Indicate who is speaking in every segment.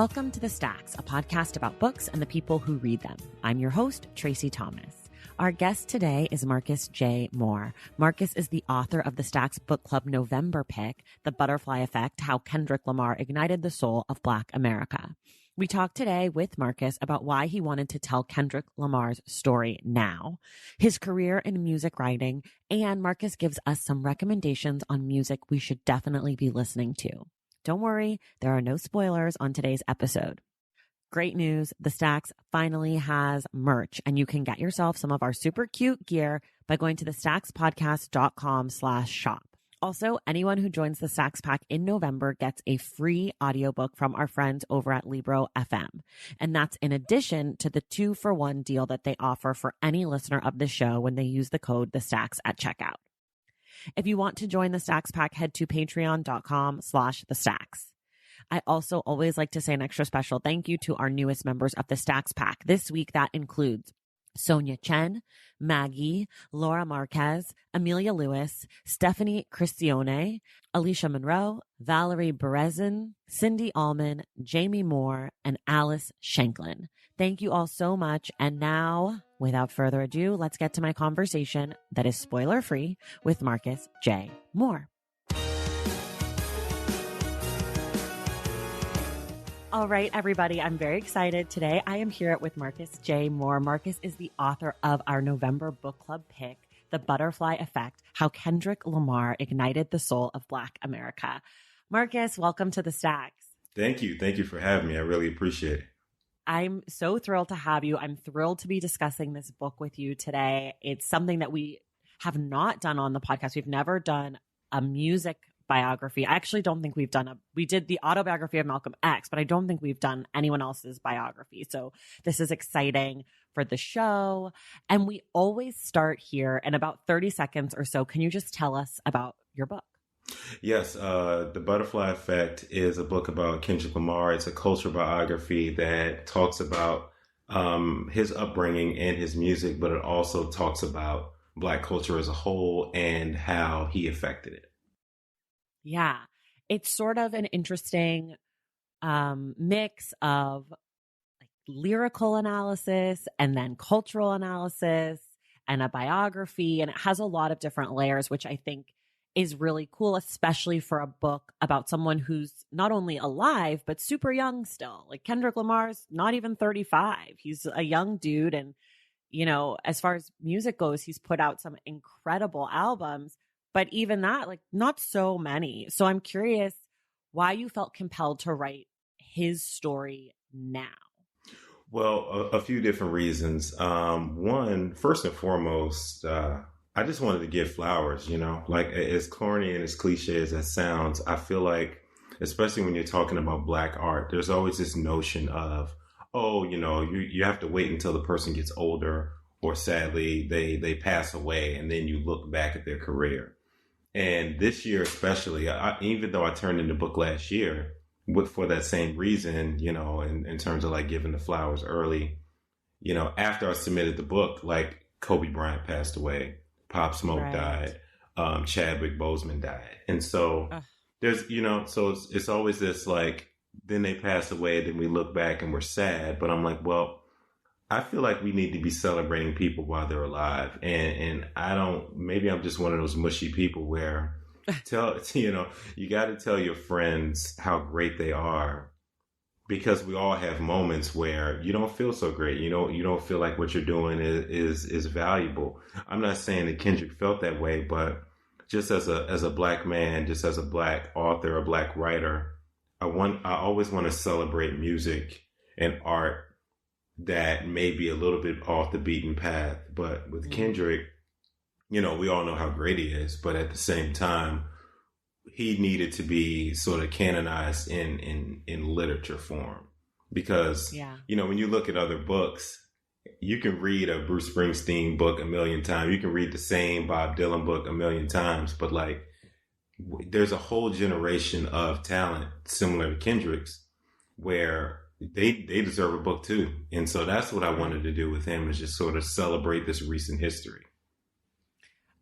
Speaker 1: Welcome to The Stacks, a podcast about books and the people who read them. I'm your host, Tracy Thomas. Our guest today is Marcus J. Moore. Marcus is the author of the Stacks Book Club November pick, The Butterfly Effect: How Kendrick Lamar Ignited the Soul of Black America. We talked today with Marcus about why he wanted to tell Kendrick Lamar's story now, his career in music writing, and Marcus gives us some recommendations on music we should definitely be listening to. Don't worry, there are no spoilers on today's episode. Great news, The Stacks finally has merch, and you can get yourself some of our super cute gear by going to thestackspodcast.com/shop. Also, anyone who joins the Stacks Pack in November gets a free audiobook from our friends over at Libro FM. And that's in addition to the 2-for-1 deal that they offer for any listener of the show when they use the code The Stacks at checkout. If you want to join the Stacks Pack, head to patreon.com/thestacks. I also always like to say an extra special thank you to our newest members of the Stacks Pack. This week, that includes Sonia Chen, Maggie, Laura Marquez, Amelia Lewis, Stephanie Cristione, Alicia Monroe, Valerie Berezin, Cindy Allman, Jamie Moore, and Alice Shanklin. Thank you all so much. And now, without further ado, let's get to my conversation that is spoiler-free with Marcus J. Moore. All right, everybody, I'm very excited. Today, I am here with Marcus J. Moore. Marcus is the author of our November book club pick, The Butterfly Effect: How Kendrick Lamar Ignited the Soul of Black America. Marcus, welcome to The Stacks.
Speaker 2: Thank you. Thank you for having me. I really appreciate it.
Speaker 1: I'm so thrilled to have you. I'm thrilled to be discussing this book with you today. It's something that we have not done on the podcast. We've never done a music biography. I actually don't think we did the autobiography of Malcolm X, but I don't think we've done anyone else's biography. So this is exciting for the show. And we always start here in about 30 seconds or so. Can you just tell us about your book?
Speaker 2: Yes. The Butterfly Effect is a book about Kendrick Lamar. It's a cultural biography that talks about his upbringing and his music, but it also talks about Black culture as a whole and how he affected it.
Speaker 1: Yeah, it's sort of an interesting mix of like lyrical analysis and then cultural analysis and a biography. And it has a lot of different layers, which I think is really cool, especially for a book about someone who's not only alive, but super young still. Like Kendrick Lamar's not even 35. He's a young dude. And, you know, as far as music goes, he's put out some incredible albums. But even that, like, not so many. So I'm curious why you felt compelled to write his story now.
Speaker 2: Well, a few different reasons. One, first and foremost, I just wanted to give flowers, you know, like as corny and as cliche as that sounds. I feel like, especially when you're talking about Black art, there's always this notion of, oh, you know, you have to wait until the person gets older or sadly they pass away and then you look back at their career. And this year, especially, even though I turned in the book last year for that same reason, you know, in terms of like giving the flowers early, you know, after I submitted the book, like Kobe Bryant passed away, Pop Smoke died, Chadwick Boseman died. And so there's, you know, so it's always this like, then they pass away, then we look back and we're sad. But I'm like, well, I feel like we need to be celebrating people while they're alive. And maybe I'm just one of those mushy people where you know, you got to tell your friends how great they are because we all have moments where you don't feel so great. You don't feel like what you're doing is valuable. I'm not saying that Kendrick felt that way, but just as a Black man, just as a Black author, a Black writer, I always want to celebrate music and art that may be a little bit off the beaten path. But with Kendrick, you know, we all know how great he is, but at the same time, he needed to be sort of canonized in literature form because, you know, when you look at other books, you can read a Bruce Springsteen book a million times. You can read the same Bob Dylan book a million times, but like there's a whole generation of talent similar to Kendrick's where they deserve a book too. And so that's what I wanted to do with him is just sort of celebrate this recent history.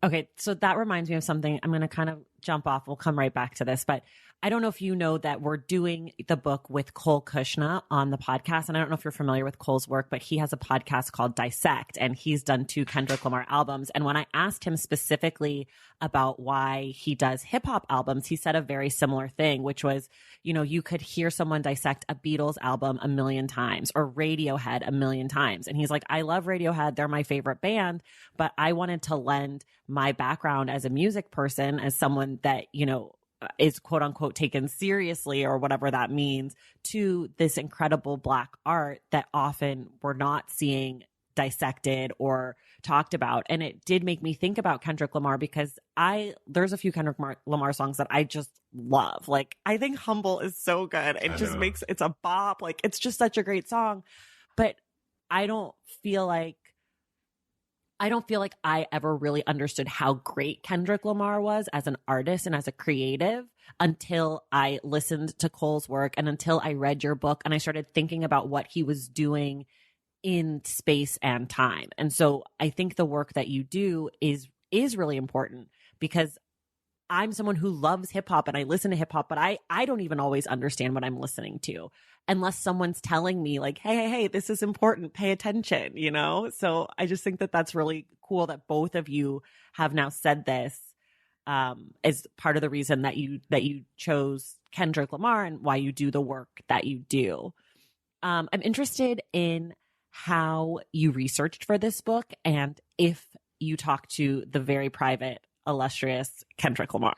Speaker 1: Okay, so that reminds me of something. I'm going to kind of jump off. We'll come right back to this, but I don't know if you know that we're doing the book with Cole Kushna on the podcast. And I don't know if you're familiar with Cole's work, but he has a podcast called Dissect, and he's done 2 Kendrick Lamar albums. And when I asked him specifically about why he does hip hop albums, he said a very similar thing, which was, you know, you could hear someone dissect a Beatles album 1,000,000 times or Radiohead 1,000,000 times. And he's like, I love Radiohead. They're my favorite band, but I wanted to lend my background as a music person, as someone that, you know, is quote unquote taken seriously or whatever that means, to this incredible Black art that often we're not seeing dissected or talked about. And it did make me think about Kendrick Lamar, because there's a few Kendrick Lamar songs that I just love. Like, I think Humble is so good. It just makes, it's a bop. Like, it's just such a great song. But I don't feel like I ever really understood how great Kendrick Lamar was as an artist and as a creative until I listened to Cole's work and until I read your book and I started thinking about what he was doing in space and time. And so I think the work that you do is really important, because I'm someone who loves hip hop and I listen to hip hop, but I don't even always understand what I'm listening to unless someone's telling me like, hey, this is important, pay attention, you know? So I just think that that's really cool that both of you have now said this as part of the reason that you chose Kendrick Lamar and why you do the work that you do. I'm interested in how you researched for this book and if you talked to the very private, illustrious Kendrick Lamar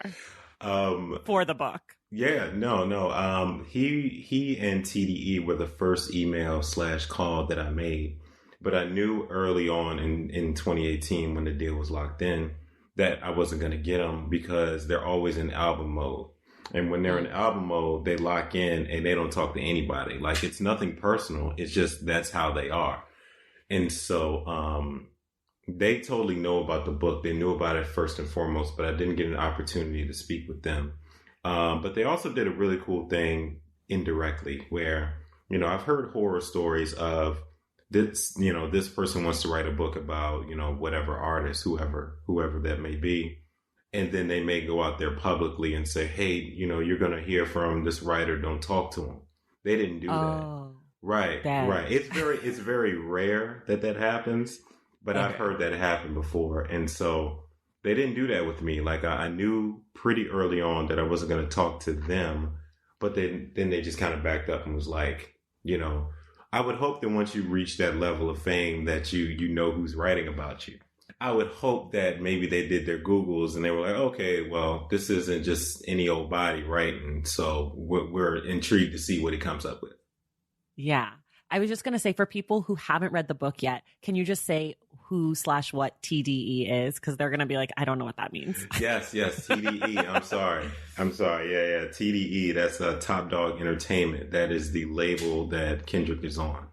Speaker 1: for the book.
Speaker 2: Yeah, no. He and TDE were the first email/call that I made, but I knew early on in 2018 when the deal was locked in that I wasn't going to get them, because they're always in album mode. And when they're in album mode, they lock in and they don't talk to anybody. Like, it's nothing personal. It's just, that's how they are. And so, they totally know about the book. They knew about it first and foremost, but I didn't get an opportunity to speak with them. But they also did a really cool thing indirectly where, you know, I've heard horror stories of this, you know, this person wants to write a book about, you know, whatever artist, whoever that may be. And then they may go out there publicly and say, hey, you know, you're going to hear from this writer. Don't talk to him. They didn't do that. Right. Right. It's very rare that happens, but okay. I've heard that happen before. And so they didn't do that with me. Like, I knew pretty early on that I wasn't going to talk to them, but then they just kind of backed up and was like, you know, I would hope that once you reach that level of fame that you know who's writing about you. I would hope that maybe they did their Googles and they were like, okay, well, this isn't just any old body, right? And so we're intrigued to see what he comes up with.
Speaker 1: Yeah. I was just going to say, for people who haven't read the book yet, can you just say who/what TDE is? Because they're going to be like, I don't know what that means.
Speaker 2: Yes, TDE. I'm sorry. Yeah. TDE, that's Top Dog Entertainment. That is the label that Kendrick is on.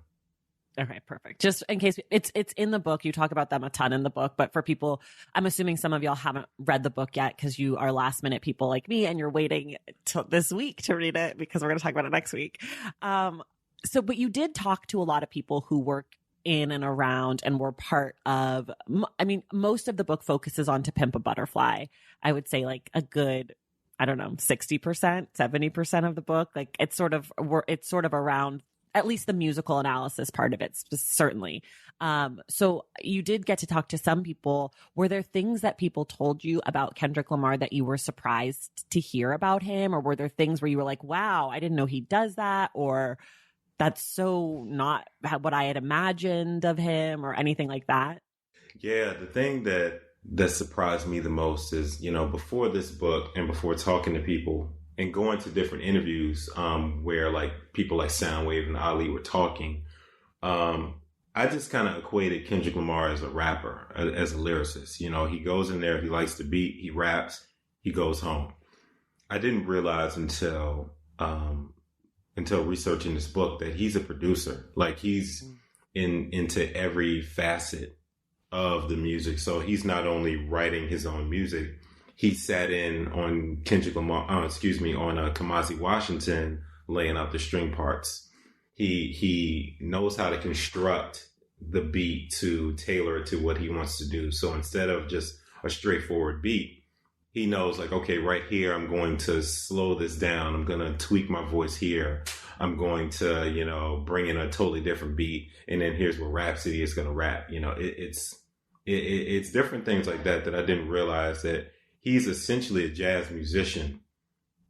Speaker 1: Okay, perfect. Just in case, it's in the book. You talk about them a ton in the book, but for people, I'm assuming some of y'all haven't read the book yet because you are last minute people like me and you're waiting till this week to read it because we're going to talk about it next week. But you did talk to a lot of people who work in and around and were part of, I mean, most of the book focuses on To Pimp a Butterfly. I would say like a good, I don't know, 60%, 70% of the book. Like it's sort of around at least the musical analysis part of it, certainly. So you did get to talk to some people. Were there things that people told you about Kendrick Lamar that you were surprised to hear about him? Or were there things where you were like, wow, I didn't know he does that? Or that's so not what I had imagined of him, or anything like that?
Speaker 2: Yeah, the thing that surprised me the most is, you know, before this book and before talking to people and going to different interviews where like people like Soundwave and Ali were talking, I just kind of equated Kendrick Lamar as a rapper, as a lyricist. You know, he goes in there, he likes the beat, he raps, he goes home. I didn't realize until researching this book that he's a producer. Like he's into every facet of the music. So he's not only writing his own music, he sat in on Kendrick Lamar, on Kamasi Washington, laying out the string parts. He knows how to construct the beat to tailor it to what he wants to do. So instead of just a straightforward beat, he knows like, okay, right here, I'm going to slow this down. I'm going to tweak my voice here. I'm going to, you know, bring in a totally different beat. And then here's where Rhapsody is going to rap. You know, it's different things like that I didn't realize that he's essentially a jazz musician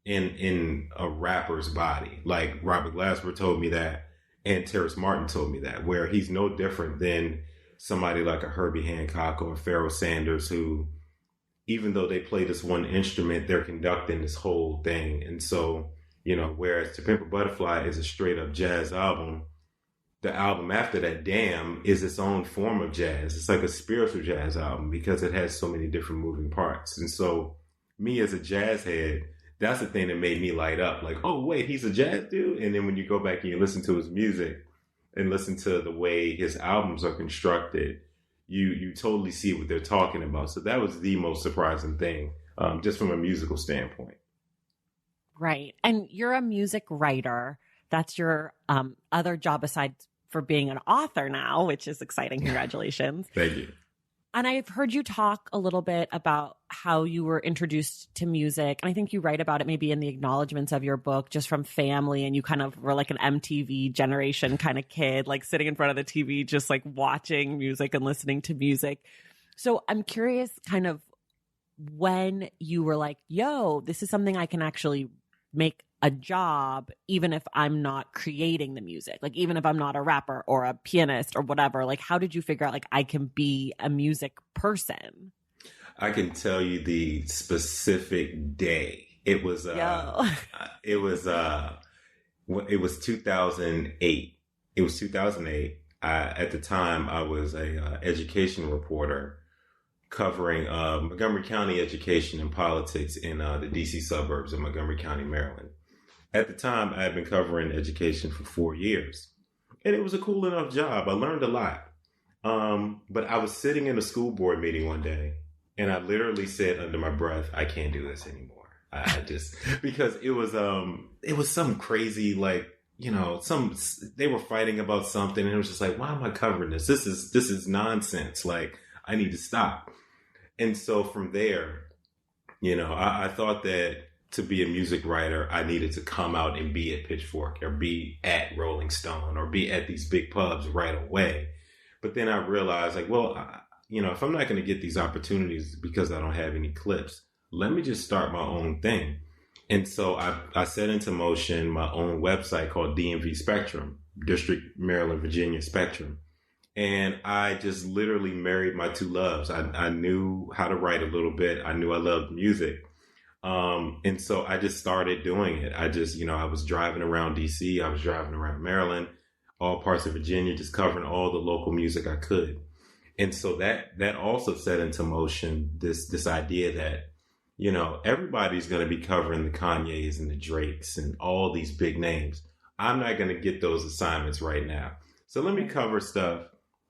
Speaker 2: in a rapper's body. Like Robert Glasper told me that, and Terrace Martin told me that, where he's no different than somebody like a Herbie Hancock or a Pharoah Sanders, who, even though they play this one instrument, they're conducting this whole thing. And so, you know, whereas To Pimp a Butterfly is a straight up jazz album, the album after that, Damn, is its own form of jazz. It's like a spiritual jazz album because it has so many different moving parts. And so me as a jazz head, that's the thing that made me light up. Like, oh, wait, he's a jazz dude? And then when you go back and you listen to his music and listen to the way his albums are constructed, you totally see what they're talking about. So that was the most surprising thing, just from a musical standpoint.
Speaker 1: Right. And you're a music writer. That's your other job aside for being an author now, which is exciting. Congratulations.
Speaker 2: Thank you.
Speaker 1: And I've heard you talk a little bit about how you were introduced to music. And I think you write about it maybe in the acknowledgments of your book, just from family. And you kind of were like an MTV generation kind of kid, like sitting in front of the TV, just like watching music and listening to music. So I'm curious kind of when you were like, yo, this is something I can actually make a job, even if I'm not creating the music, like even if I'm not a rapper or a pianist or whatever. Like, how did you figure out like I can be a music person?
Speaker 2: I can tell you the specific day. It was 2008. It was 2008. At the time, I was a education reporter covering Montgomery County education and politics in the DC suburbs of Montgomery County, Maryland. At the time, I had been covering education for 4 years, and it was a cool enough job. I learned a lot. But I was sitting in a school board meeting one day, and I literally said under my breath, I can't do this anymore. I just, because it was some crazy, like, you know, they were fighting about something, and it was just like, why am I covering this? This is nonsense. Like, I need to stop. And so from there, you know, I thought that to be a music writer, I needed to come out and be at Pitchfork or be at Rolling Stone or be at these big pubs right away. But then I realized, like, well, you know, if I'm not going to get these opportunities because I don't have any clips, let me just start my own thing. And so I set into motion my own website called DMV Spectrum, District Maryland, Virginia Spectrum. And I just literally married my two loves. I knew how to write a little bit. I knew I loved music. And so I just started doing it. I just, you know, I was driving around DC. I was driving around Maryland, all parts of Virginia, just covering all the local music I could. And so that also set into motion this idea that, you know, everybody's going to be covering the Kanyes and the Drakes and all these big names. I'm not going to get those assignments right now. So let me cover stuff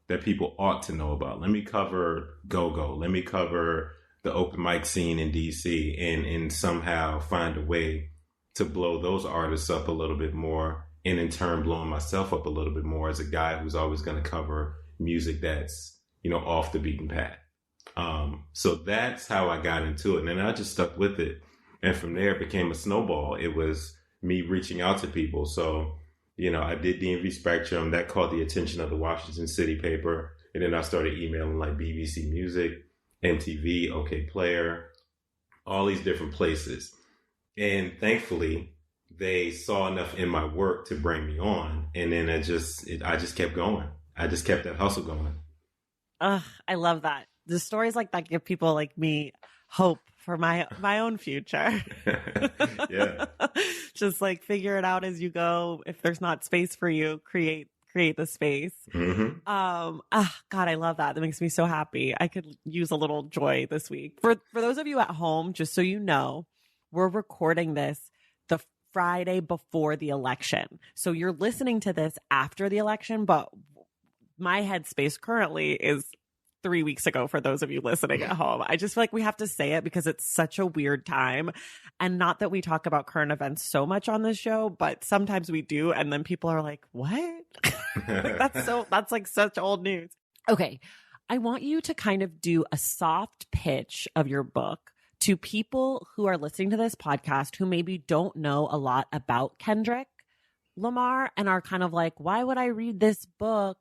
Speaker 2: that people ought to know about. Let me cover go-go. Let me cover the open mic scene in DC and somehow find a way to blow those artists up a little bit more, and in turn blowing myself up a little bit more as a guy who's always going to cover music that's, you know, off the beaten path. So that's how I got into it. And then I just stuck with it. And from there it became a snowball. It was me reaching out to people. So, you know, I did DMV Spectrum. That caught the attention of the Washington City paper. And then I started emailing like BBC Music, MTV, OK Player, all these different places. And thankfully, they saw enough in my work to bring me on. And then I just kept going. I just kept that hustle going.
Speaker 1: I love that. The stories like that give people like me hope for my own future.
Speaker 2: Yeah.
Speaker 1: Just like figure it out as you go. If there's not space for you, create the space.
Speaker 2: Mm-hmm.
Speaker 1: God, I love that. That makes me so happy. I could use a little joy this week. For those of you at home, just so you know, we're recording this the Friday before the election. So you're listening to this after the election, but my headspace currently is 3 weeks ago for those of you listening at home. I just feel like we have to say it because it's such a weird time. And not that we talk about current events so much on this show, but sometimes we do. And then people are like, what? That's like such old news. Okay. I want you to kind of do a soft pitch of your book to people who are listening to this podcast who maybe don't know a lot about Kendrick Lamar and are kind of like, why would I read this book,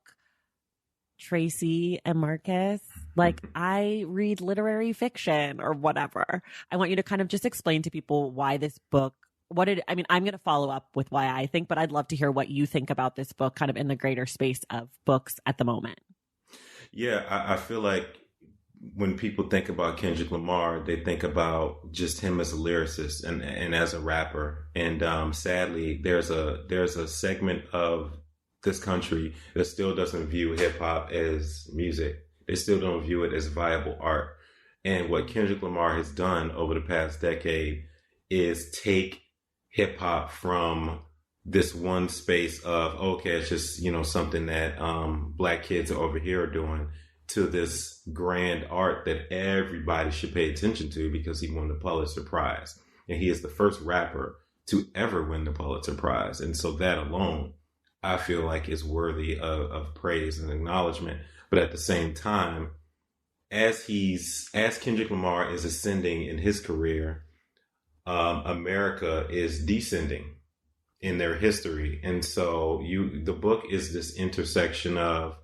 Speaker 1: Tracy and Marcus? Like, I read literary fiction or whatever. I want you to kind of just explain to people why this book, I'm going to follow up with why I think, but I'd love to hear what you think about this book kind of in the greater space of books at the moment.
Speaker 2: Yeah, I feel like when people think about Kendrick Lamar, they think about just him as a lyricist and as a rapper. And sadly, there's a segment of this country that still doesn't view hip hop as music. They still don't view it as viable art. And what Kendrick Lamar has done over the past decade is take hip hop from this one space of, okay, it's just, something that Black kids over here are doing, to this grand art that everybody should pay attention to because he won the Pulitzer Prize. And he is the first rapper to ever win the Pulitzer Prize. And so that alone, I feel like is worthy of praise and acknowledgement. But at the same time, as Kendrick Lamar is ascending in his career, America is descending in their history. And so the book is this intersection of,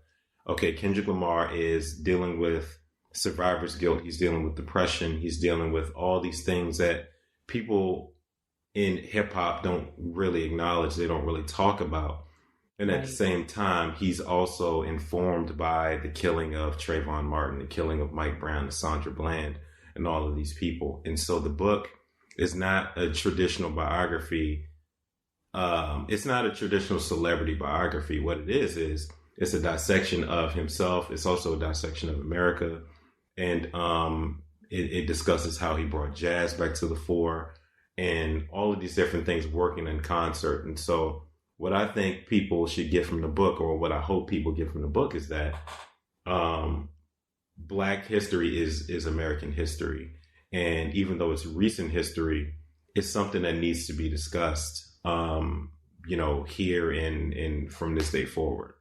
Speaker 2: okay, Kendrick Lamar is dealing with survivor's guilt. He's dealing with depression. He's dealing with all these things that people in hip hop don't really acknowledge. They don't really talk about. And at the same time, he's also informed by the killing of Trayvon Martin, the killing of Mike Brown, Sandra Bland, and all of these people. And so the book is not a traditional biography. It's not a traditional celebrity biography. What it is it's a dissection of himself. It's also a dissection of America. And it discusses how he brought jazz back to the fore and all of these different things working in concert. And so what I think people should get from the book, or what I hope people get from the book, is that Black history is American history. And even though it's recent history, it's something that needs to be discussed, here in from this day forward.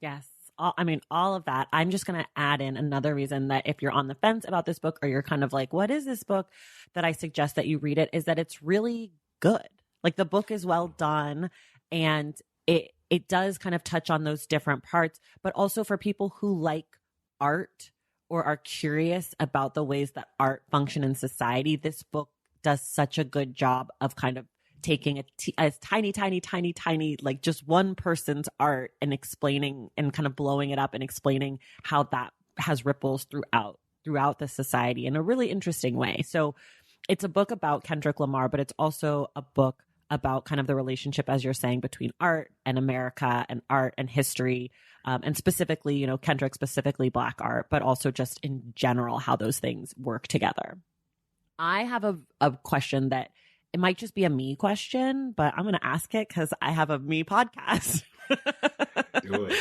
Speaker 1: Yes. All of that. I'm just going to add in another reason that if you're on the fence about this book, or you're kind of like, what is this book, that I suggest that you read it, is that it's really good. Like, the book is well done, and it does kind of touch on those different parts, but also for people who like art or are curious about the ways that art function in society, this book does such a good job of kind of taking a tiny, like just one person's art and explaining and kind of blowing it up and explaining how that has ripples throughout the society in a really interesting way. So it's a book about Kendrick Lamar, but it's also a book about kind of the relationship, as you're saying, between art and America and art and history, and specifically, Kendrick, specifically Black art, but also just in general, how those things work together. I have a question that it might just be a me question, but I'm going to ask it because I have a me podcast.
Speaker 2: Do it.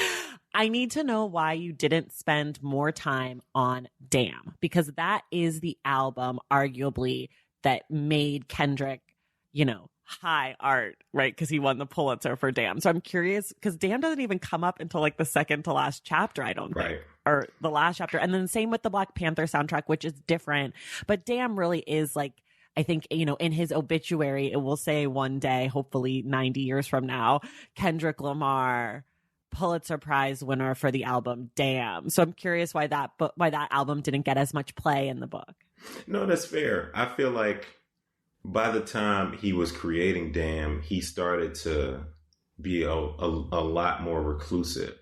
Speaker 1: I need to know why you didn't spend more time on Damn, because that is the album arguably that made Kendrick, high art, right? Because he won the Pulitzer for Damn. So I'm curious, because Damn doesn't even come up until like the second to last chapter, I don't think, or the last chapter. And then same with the Black Panther soundtrack, which is different. But Damn really is like, I think, in his obituary, it will say one day, hopefully 90 years from now, Kendrick Lamar, Pulitzer Prize winner for the album Damn. So I'm curious why that album didn't get as much play in the book.
Speaker 2: No, that's fair. I feel like by the time he was creating Damn, he started to be a lot more reclusive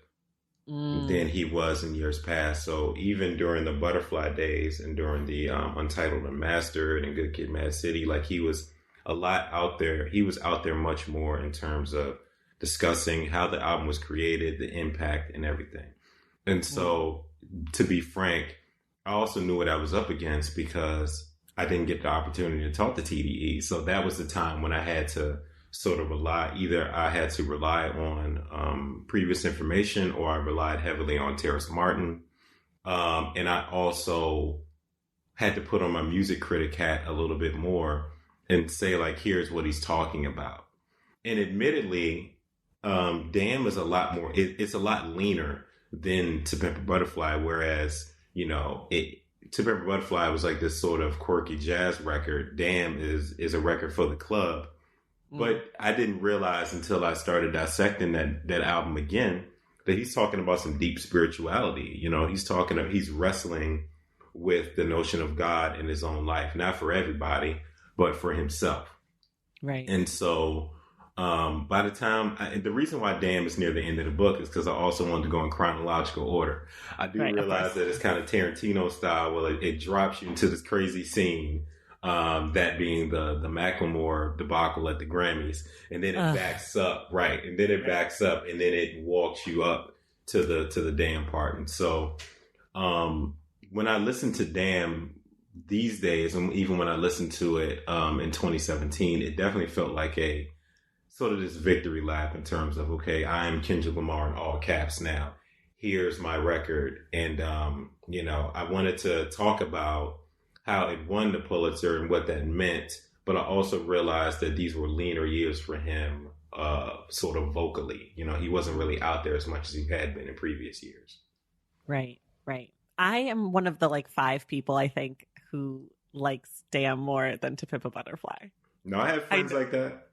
Speaker 2: than he was in years past. So even during the Butterfly days and during the Untitled Unmastered and Good Kid, Mad City, like, he was a lot out there. He was out there much more in terms of discussing how the album was created, the impact and everything. And so, to be frank, I also knew what I was up against because I didn't get the opportunity to talk to TDE. So that was the time when I had to sort of either I had to rely on previous information, or I relied heavily on Terrace Martin. And I also had to put on my music critic hat a little bit more and say, like, here's what he's talking about. And admittedly, Damn is a lot more, it's a lot leaner than To Pimp a Butterfly, whereas, To Pimp a Butterfly was like this sort of quirky jazz record. Damn is a record for the club. But I didn't realize until I started dissecting that album again that he's talking about some deep spirituality. You know, he's wrestling with the notion of God in his own life, not for everybody, but for himself.
Speaker 1: Right.
Speaker 2: And so by the time, the reason why Damn is near the end of the book is because I also wanted to go in chronological order. I do realize that it's kind of Tarantino style, where it drops you into this crazy scene. That being the Macklemore debacle at the Grammys, and then it backs up, right? And then it backs up, and then it walks you up to the Damn part. And so, when I listen to Damn these days, and even when I listened to it in 2017, it definitely felt like a sort of this victory lap in terms of, okay, I am Kendrick Lamar in all caps now. Here's my record, and I wanted to talk about how it won the Pulitzer and what that meant. But I also realized that these were leaner years for him, sort of vocally. You know, he wasn't really out there as much as he had been in previous years.
Speaker 1: Right. I am one of the 5 people, I think, who likes Damn more than To Pimp a Butterfly.
Speaker 2: No, I have friends like that.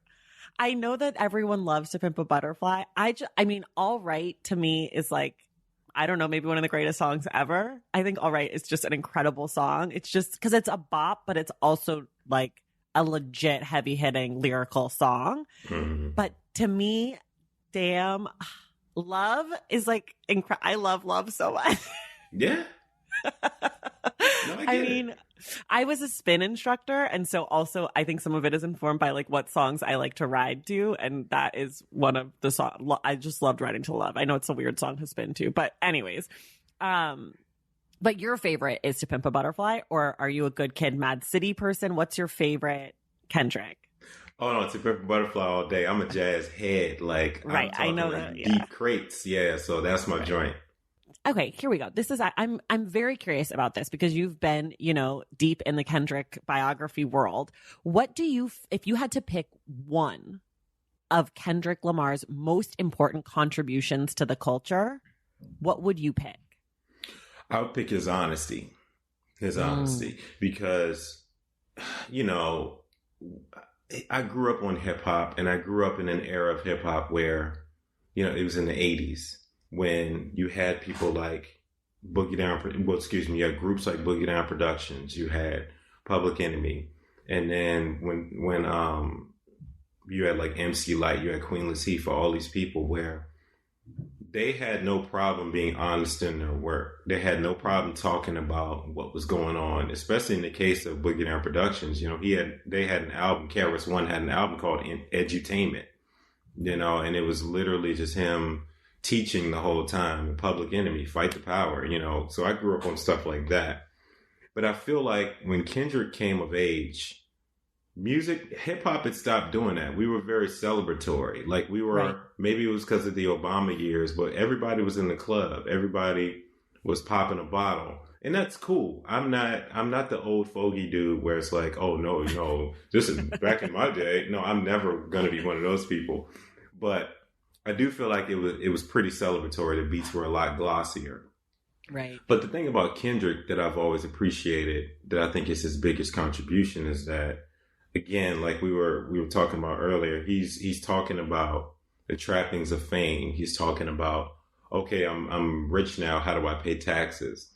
Speaker 1: I know that everyone loves To Pimp a Butterfly. I mean, All Right to me is I don't know, maybe one of the greatest songs ever. I think All Right is just an incredible song. It's just because it's a bop, but it's also a legit heavy hitting lyrical song. Mm-hmm. But to me, Damn, Love is I love Love so much.
Speaker 2: Yeah. No, I mean,
Speaker 1: I was a spin instructor, and so also I think some of it is informed by what songs I like to ride to, and that is one of the songs. I just loved Riding to Love. I know it's a weird song to spin to, but anyways, but your favorite is To Pimp a Butterfly, or are you a Good Kid, Mad City person? What's your favorite Kendrick?
Speaker 2: Oh no, To Pimp a Butterfly all day. I'm a jazz head, right.
Speaker 1: I know that. Yeah.
Speaker 2: Deep crates, yeah. So that's my joint.
Speaker 1: Okay, here we go. This is I'm very curious about this because you've been, deep in the Kendrick biography world. What do you, if you had to pick one of Kendrick Lamar's most important contributions to the culture, what would you pick?
Speaker 2: I would pick his honesty. Because, I grew up on hip hop, and I grew up in an era of hip hop where, it was in the 80s. When you had people like you had groups like Boogie Down Productions, you had Public Enemy, and then when you had MC Lyte, you had Queen Latifah, all these people where they had no problem being honest in their work. They had no problem talking about what was going on, especially in the case of Boogie Down Productions. They had an album, KRS-One had an album called Edutainment, and it was literally just him teaching the whole time. Public Enemy, Fight the Power, so I grew up on stuff like that. But I feel like when Kendrick came of age, hip hop had stopped doing that. We were very celebratory. Right. Maybe it was because of the Obama years, but everybody was in the club. Everybody was popping a bottle. And that's cool. I'm not the old fogey dude where it's oh no, this is back in my day. No, I'm never going to be one of those people. But I do feel like it was pretty celebratory. The beats were a lot glossier.
Speaker 1: Right.
Speaker 2: But the thing about Kendrick that I've always appreciated, that I think is his biggest contribution, is that, again, like we were talking about earlier, he's talking about the trappings of fame. He's talking about, okay, I'm rich now. How do I pay taxes?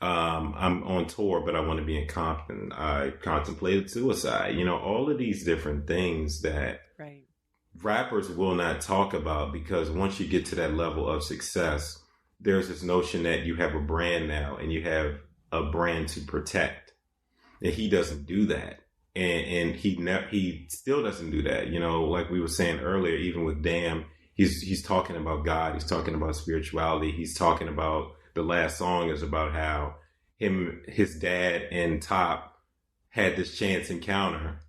Speaker 2: I'm on tour, but I want to be in Compton. I contemplated suicide. All of these different things that
Speaker 1: right.
Speaker 2: rappers will not talk about, because once you get to that level of success, there's this notion that you have a brand now and you have a brand to protect. And he doesn't do that. And he still doesn't do that. Like we were saying earlier, even with Damn, he's talking about God. He's talking about spirituality. He's talking about, the last song is about how his dad and Top had this chance encounter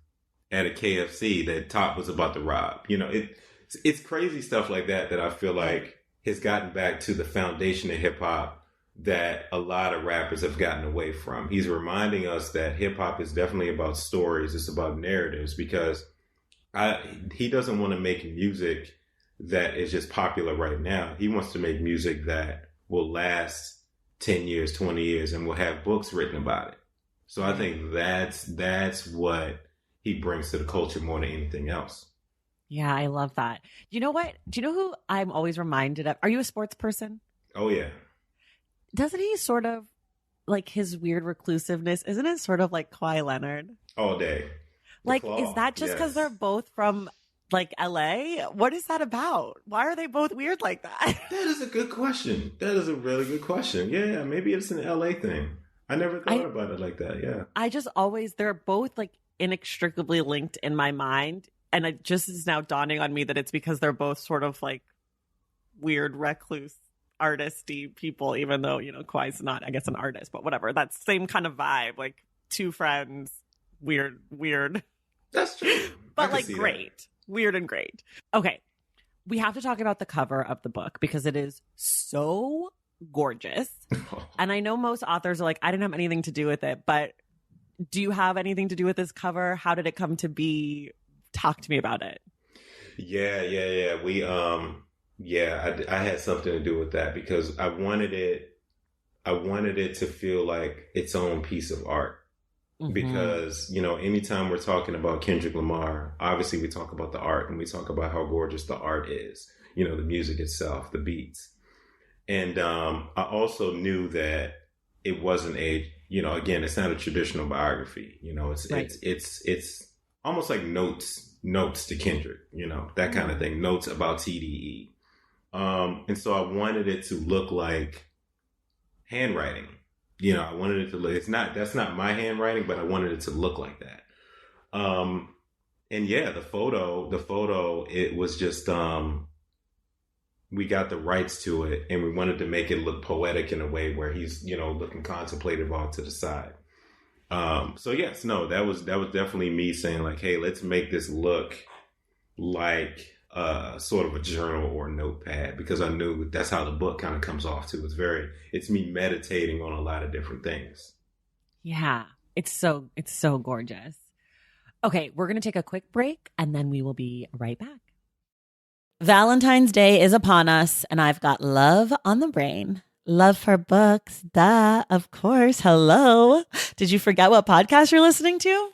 Speaker 2: at a KFC that Top was about to rob. It's crazy stuff like that I feel like has gotten back to the foundation of hip hop that a lot of rappers have gotten away from. He's reminding us that hip hop is definitely about stories. It's about narratives, because he doesn't want to make music that is just popular right now. He wants to make music that will last 10 years, 20 years, and we'll have books written about it. So I think that's what he brings to the culture more than anything else.
Speaker 1: Yeah, I love that. You know what? Do you know who I'm always reminded of? Are you a sports person?
Speaker 2: Oh, yeah.
Speaker 1: Doesn't he sort of, like, his weird reclusiveness, isn't it sort of like Kawhi Leonard?
Speaker 2: All day.
Speaker 1: Like, is that just because they're both from, like, LA? What is that about? Why are they both weird like that?
Speaker 2: That is a good question. That is a really good question. Yeah, maybe it's an LA thing. I never thought about it like that. Yeah.
Speaker 1: I just always, they're both, like, inextricably linked in my mind. And it just is now dawning on me that it's because they're both sort of, like, weird, recluse, artisty people, even though, you know, Kawhi's not, I guess, an artist, but whatever. That same kind of vibe, like, two friends, weird.
Speaker 2: That's true.
Speaker 1: But, like, great. That. Weird and great. Okay. We have to talk about the cover of the book because it is so gorgeous. And I know most authors are like, I didn't have anything to do with it, but do you have anything to do with this cover? How did it come to be? Talk to me about it.
Speaker 2: Yeah. We, I had something to do with that because I wanted it to feel like its own piece of art. Mm-hmm. Because, you know, anytime we're talking about Kendrick Lamar, obviously we talk about the art and we talk about how gorgeous the art is, you know, the music itself, the beats. And I also knew that it wasn't again, it's not a traditional biography. You know, it's almost like notes to Kendrick, you know, that kind of thing, notes about TDE. And so I wanted it to look like handwriting. You know, I wanted it to look, that's not my handwriting, but I wanted it to look like that. And yeah, the photo, it was just, we got the rights to it and we wanted to make it look poetic in a way where he's, you know, looking contemplative off to the side. So yes, no, that was definitely me saying like, hey, let's make this look like sort of a journal or a notepad, because I knew that's how the book kind of comes off too. It's me meditating on a lot of different things.
Speaker 1: Yeah, it's so gorgeous. Okay, we're going to take a quick break and then we will be right back. Valentine's Day is upon us and I've got love on the brain. Love for books, duh, of course. Hello. Did you forget what podcast you're listening to?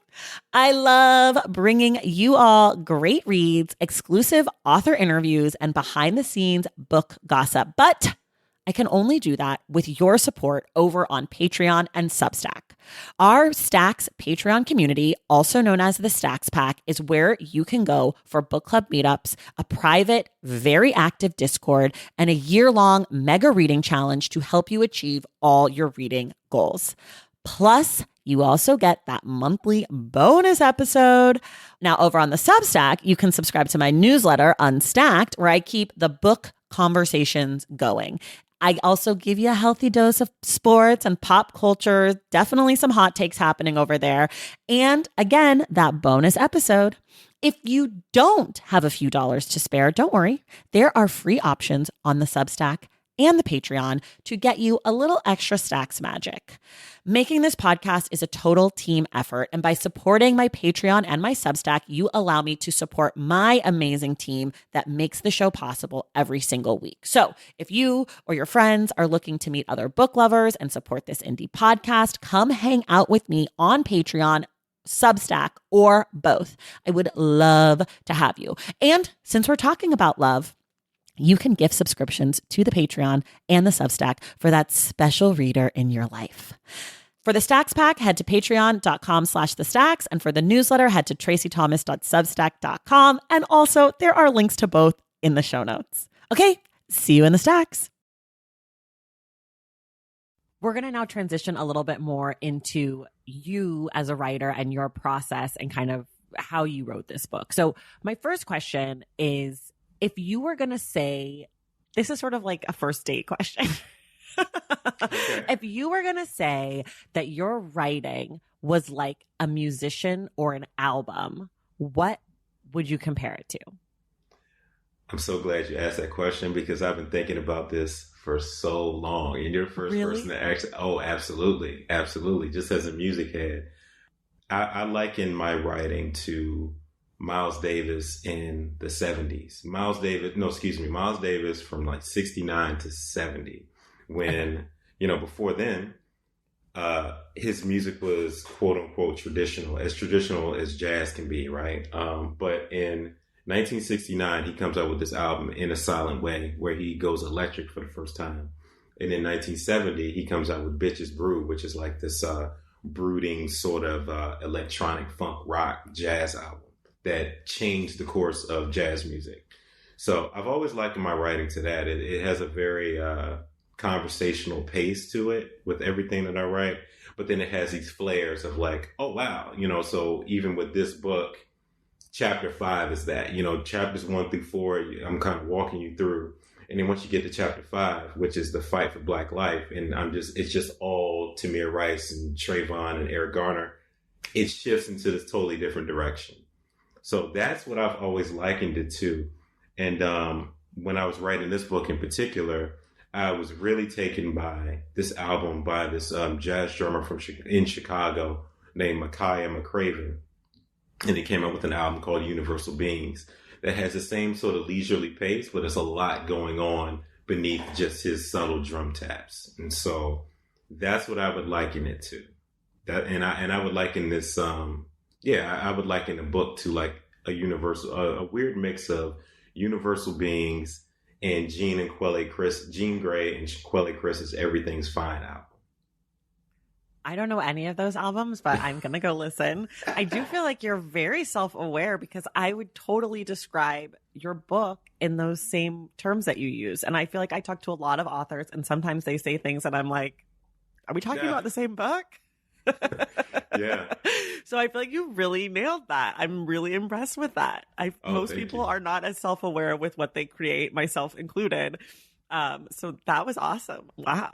Speaker 1: I love bringing you all great reads, exclusive author interviews, and behind the scenes book gossip. But I can only do that with your support over on Patreon and Substack. Our Stacks Patreon community, also known as the Stacks Pack, is where you can go for book club meetups, a private, very active Discord, and a year-long mega reading challenge to help you achieve all your reading goals. Plus, you also get that monthly bonus episode. Now, over on the Substack, you can subscribe to my newsletter, Unstacked, where I keep the book conversations going. I also give you a healthy dose of sports and pop culture, definitely some hot takes happening over there. And again, that bonus episode. If you don't have a few dollars to spare, don't worry. There are free options on the Substack and the Patreon to get you a little extra Stacks magic. Making this podcast is a total team effort, and by supporting my Patreon and my Substack, you allow me to support my amazing team that makes the show possible every single week. So if you or your friends are looking to meet other book lovers and support this indie podcast, come hang out with me on Patreon, Substack, or both. I would love to have you. And since we're talking about love, you can gift subscriptions to the Patreon and the Substack for that special reader in your life. For the Stacks Pack, head to patreon.com/thestacks. And for the newsletter, head to tracythomas.substack.com. And also, there are links to both in the show notes. Okay, see you in the Stacks. We're going to now transition a little bit more into you as a writer and your process and kind of how you wrote this book. So my first question is, if you were going to say, this is sort of like a first date question. Okay. If you were going to say that your writing was like a musician or an album, what would you compare it to?
Speaker 2: I'm so glad you asked that question because I've been thinking about this for so long. And you're the first person to actually, oh, absolutely. Absolutely. Just as a music head, I liken my writing to Miles Davis in the 70s. Miles Davis from like 69 to 70 when, before then, his music was quote unquote traditional as jazz can be, right? But in 1969, he comes out with this album, In a Silent Way, where he goes electric for the first time. And in 1970, he comes out with Bitches Brew, which is like this brooding sort of electronic funk rock jazz album that changed the course of jazz music. So I've always likened my writing to that. It has a very conversational pace to it with everything that I write, but then it has these flares of like, oh wow, so even with this book, chapter 5 is that, chapters 1 through 4, I'm kind of walking you through. And then once you get to chapter 5, which is the fight for Black life, and it's just all Tamir Rice and Trayvon and Eric Garner, it shifts into this totally different direction. So that's what I've always likened it to. And when I was writing this book in particular, I was really taken by this album by this jazz drummer in Chicago named Makaya McCraven. And he came out with an album called Universal Beings that has the same sort of leisurely pace, but there's a lot going on beneath just his subtle drum taps. And so that's what I would liken it to. I would liken this, I would liken the book to like a weird mix of Universal Beings and Jean Gray and Quelle Chris's Everything's Fine album.
Speaker 1: I don't know any of those albums, but I'm going to go listen. I do feel like you're very self-aware because I would totally describe your book in those same terms that you use. And I feel like I talk to a lot of authors and sometimes they say things and I'm like, are we talking about the same book?
Speaker 2: Yeah.
Speaker 1: So I feel like you really nailed that. I'm really impressed with that. Most people are not as self-aware with what they create, myself included. So that was awesome. Wow.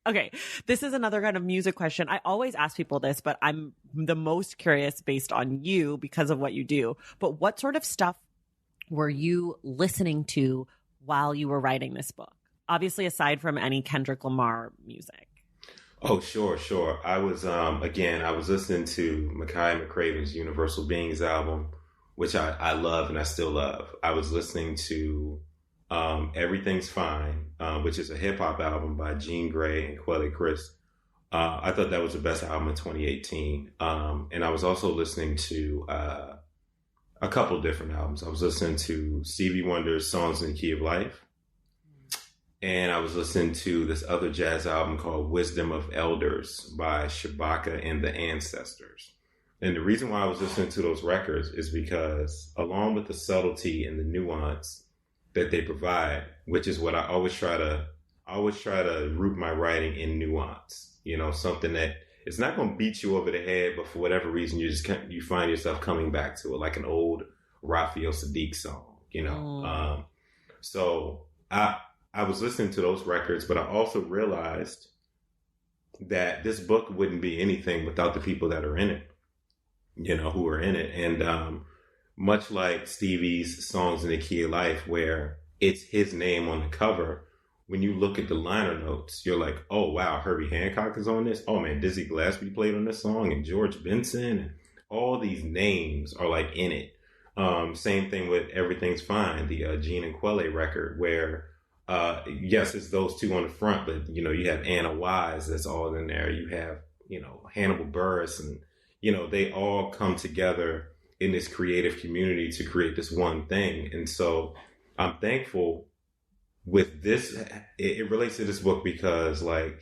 Speaker 1: Okay. This is another kind of music question. I always ask people this, but I'm the most curious based on you because of what you do. But what sort of stuff were you listening to while you were writing this book? Obviously, aside from any Kendrick Lamar music.
Speaker 2: Oh, sure. I was, I was listening to Makaya McCraven's Universal Beings album, which I love and I still love. I was listening to Everything's Fine, which is a hip hop album by Jean Gray and Quelle Chris. I thought that was the best album in 2018. And I was also listening to a couple different albums. I was listening to Stevie Wonder's Songs in the Key of Life. And I was listening to this other jazz album called Wisdom of Elders by Shabaka and the Ancestors. And the reason why I was listening to those records is because along with the subtlety and the nuance that they provide, which is what I always try to root my writing in nuance, something that it's not going to beat you over the head, but for whatever reason, you find yourself coming back to it like an old Raphael Sadiq song, So I was listening to those records, but I also realized that this book wouldn't be anything without the people that are in it, who are in it. And much like Stevie's Songs in the Key of Life, where it's his name on the cover, when you look at the liner notes, you're like, oh, wow, Herbie Hancock is on this. Oh, man, Dizzy Gillespie played on this song, and George Benson, and all these names are like in it. Same thing with Everything's Fine, the Jean and Quelle record, where yes, it's those two on the front, but you have Anna Wise that's all in there. You have Hannibal Buress, and they all come together in this creative community to create this one thing. And so I'm thankful with this. It relates to this book because I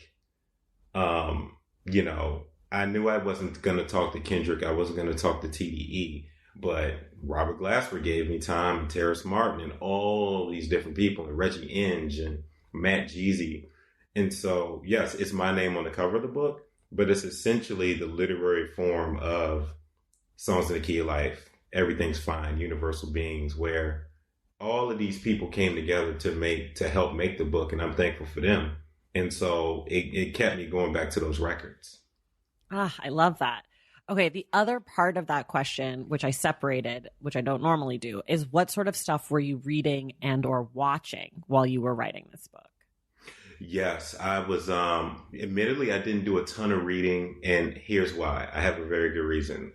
Speaker 2: knew I wasn't going to talk to Kendrick. I wasn't going to talk to TDE. But Robert Glasper gave me time, and Terrace Martin, and all these different people, and Reggie Inge, and Matt Jeezy. And so, yes, it's my name on the cover of the book, but it's essentially the literary form of Songs in the Key of Life, Everything's Fine, Universal Beings, where all of these people came together to help make the book, and I'm thankful for them. And so it kept me going back to those records.
Speaker 1: I love that. Okay, the other part of that question, which I separated, which I don't normally do, is what sort of stuff were you reading and or watching while you were writing this book?
Speaker 2: Yes, I was, admittedly, I didn't do a ton of reading, and here's why. I have a very good reason.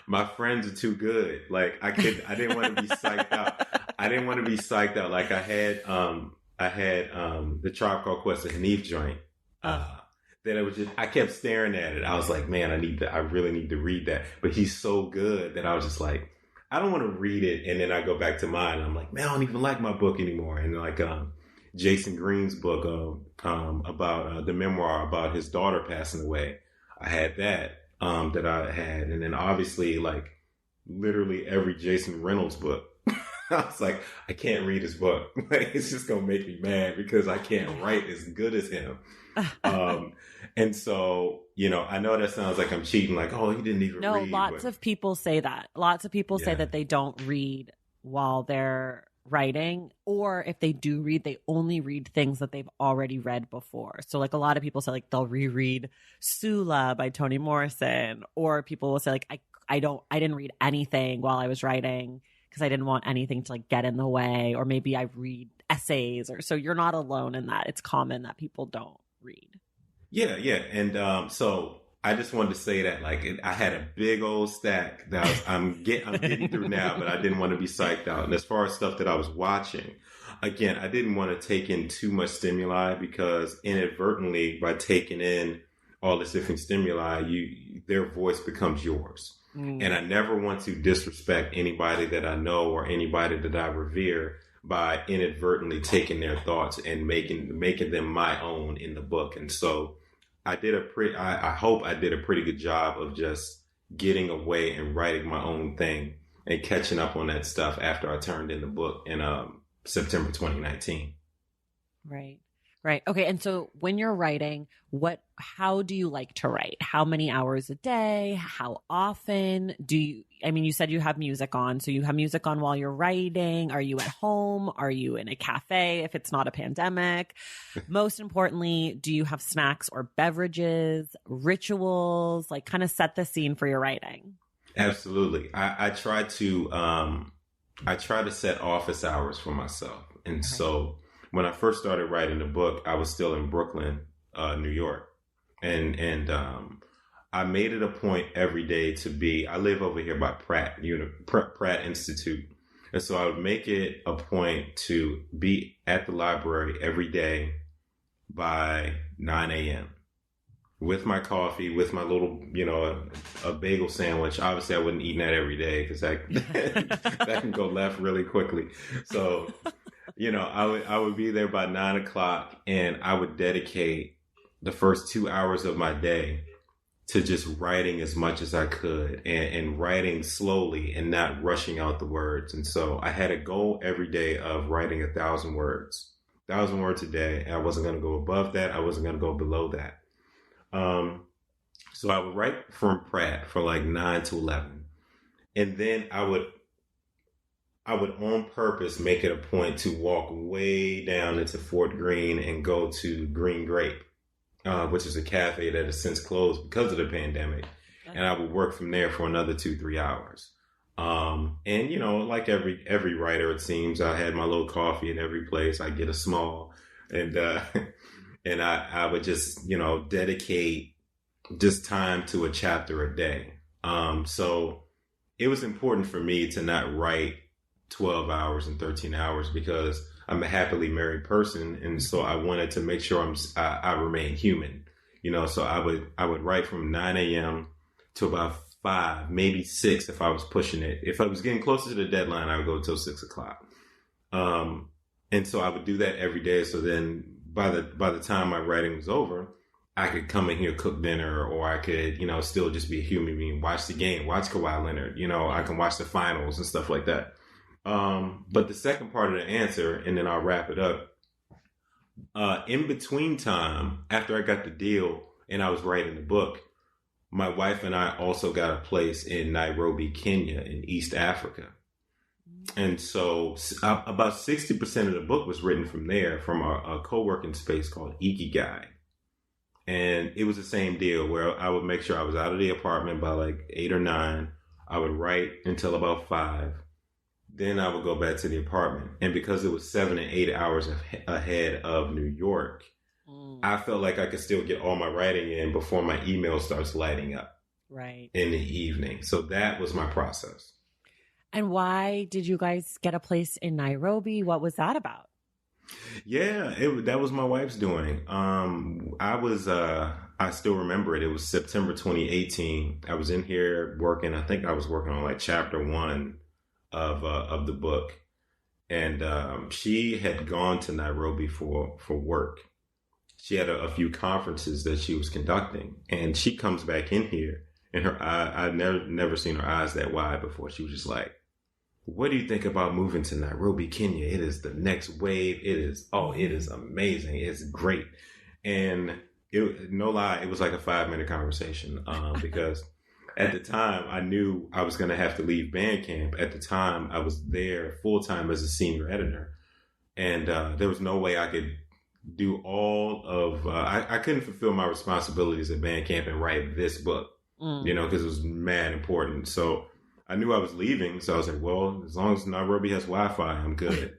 Speaker 2: My friends are too good. Like, I didn't want to be psyched out. Like, I I had the Tribe Called Quest, the Hanif joint. That I kept staring at it. I was like, man, I really need to read that. But he's so good that I was just like, I don't want to read it. And then I go back to mine. And I'm like, man, I don't even like my book anymore. And like Jason Green's book about the memoir about his daughter passing away. I had that I had. And then obviously like literally every Jason Reynolds book. I was like, I can't read his book. Like, it's just going to make me mad because I can't write as good as him. And so, I know that sounds like I'm cheating, like, oh, he didn't even read.
Speaker 1: No, lots of people say that. Lots of people say that they don't read while they're writing, or if they do read, they only read things that they've already read before. So like a lot of people say like they'll reread Sula by Toni Morrison, or people will say like, I didn't read anything while I was writing because I didn't want anything to like get in the way, or maybe I read essays, or so you're not alone in that. It's common that people don't read. Yeah.
Speaker 2: And so I just wanted to say that like I had a big old stack that I'm getting through now, but I didn't want to be psyched out. And as far as stuff that I was watching, again, I didn't want to take in too much stimuli because inadvertently by taking in all this different stimuli, their voice becomes yours. And I never want to disrespect anybody that I know or anybody that I revere by inadvertently taking their thoughts and making them my own in the book. And so I hope I did a pretty good job of just getting away and writing my own thing and catching up on that stuff after I turned in the book in September 2019.
Speaker 1: Right. Okay. And so when you're writing, how do you like to write? How many hours a day? How often you said you have music on, so you have music on while you're writing. Are you at home? Are you in a cafe if it's not a pandemic? Most importantly, do you have snacks or beverages, rituals, like kind of set the scene for your writing?
Speaker 2: Absolutely. I try to set office hours for myself. And so when I first started writing the book, I was still in Brooklyn, New York. And I made it a point every day I live over here by Pratt Institute. And so I would make it a point to be at the library every day by 9 a.m. with my coffee, with my little, a bagel sandwich. Obviously, I wouldn't eat that every day because that can go left really quickly. So I would be there by 9 o'clock and I would dedicate the first 2 hours of my day to just writing as much as I could and writing slowly and not rushing out the words. And so I had a goal every day of writing 1,000 words a day. And I wasn't going to go above that. I wasn't going to go below that. So I would write from Pratt for like 9 to 11. And then I would on purpose make it a point to walk way down into Fort Greene and go to Green Grape, which is a cafe that has since closed because of the pandemic. Okay. And I would work from there for another 2-3 hours. And like every writer, it seems, I had my little coffee in every place. I get a small, and I would just, dedicate just time to a chapter a day. So it was important for me to not write 12 hours and 13 hours because I'm a happily married person. And so I wanted to make sure I remain human, so I would write from 9 a.m. to about 5, maybe 6 if I was pushing it. If I was getting closer to the deadline, I would go till 6 o'clock. And so I would do that every day. So then by the time my writing was over, I could come in here, cook dinner, or I could, still just be a human being, watch the game, watch Kawhi Leonard, I can watch the finals and stuff like that. But the second part of the answer, and then I'll wrap it up. In between time, after I got the deal and I was writing the book, my wife and I also got a place in Nairobi, Kenya, in East Africa. And so about 60% of the book was written from there, from a co-working space called Ikigai. And it was the same deal where I would make sure I was out of the apartment by like 8 or 9. I would write until about 5. Then I would go back to the apartment. And because it was 7 and 8 hours ahead of New York, I felt like I could still get all my writing in before my email starts lighting up in the evening. So that was my process.
Speaker 1: And why did you guys get a place in Nairobi? What was that about?
Speaker 2: Yeah, that was my wife's doing. I still remember it. It was September 2018. I was in here working. I think I was working on like chapter one of the book, and she had gone to Nairobi for work. She had a few conferences that she was conducting, and she comes back in here, and her eye, I've never seen her eyes that wide before. She was just like, what do you think about moving to Nairobi, Kenya? It is the next wave. It is amazing. It's great. And no lie, it was like a 5-minute conversation because at the time I knew I was going to have to leave Bandcamp. At the time I was there full time as a senior editor. And there was no way I could do all of, I couldn't fulfill my responsibilities at Bandcamp and write this book, because it was mad important. So I knew I was leaving, so I was like, well, as long as Nairobi has Wi-Fi, I'm good.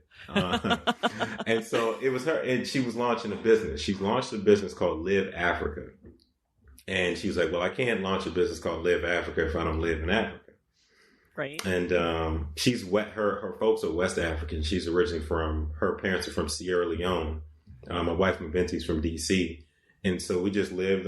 Speaker 2: And so it was her, and she was launching a business. She launched a business called Live Africa. And she was like, well, I can't launch a business called Live Africa if I don't live in Africa.
Speaker 1: Right.
Speaker 2: And her folks are West African. She's originally her parents are from Sierra Leone. My wife, Mabinti's from D.C., and so we just lived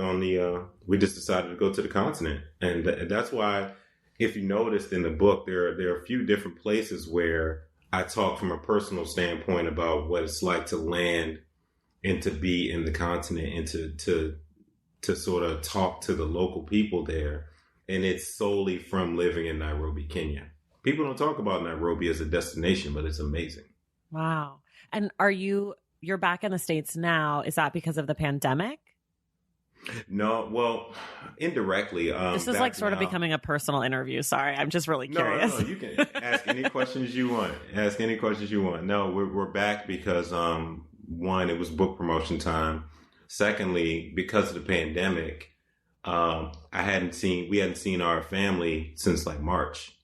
Speaker 2: we just decided to go to the continent. And that's why, if you noticed in the book, there are a few different places where I talk from a personal standpoint about what it's like to land and to be in the continent and to sort of talk to the local people there. And it's solely from living in Nairobi, Kenya. People don't talk about Nairobi as a destination, but it's amazing.
Speaker 1: Wow. And you're back in the States now. Is that because of the pandemic?
Speaker 2: No, well, indirectly.
Speaker 1: This is like sort of becoming a personal interview. Sorry, I'm just really curious.
Speaker 2: No, you can ask any questions you want. Ask any questions you want. No, we're back because one, it was book promotion time. Secondly, because of the pandemic, we hadn't seen our family since like March.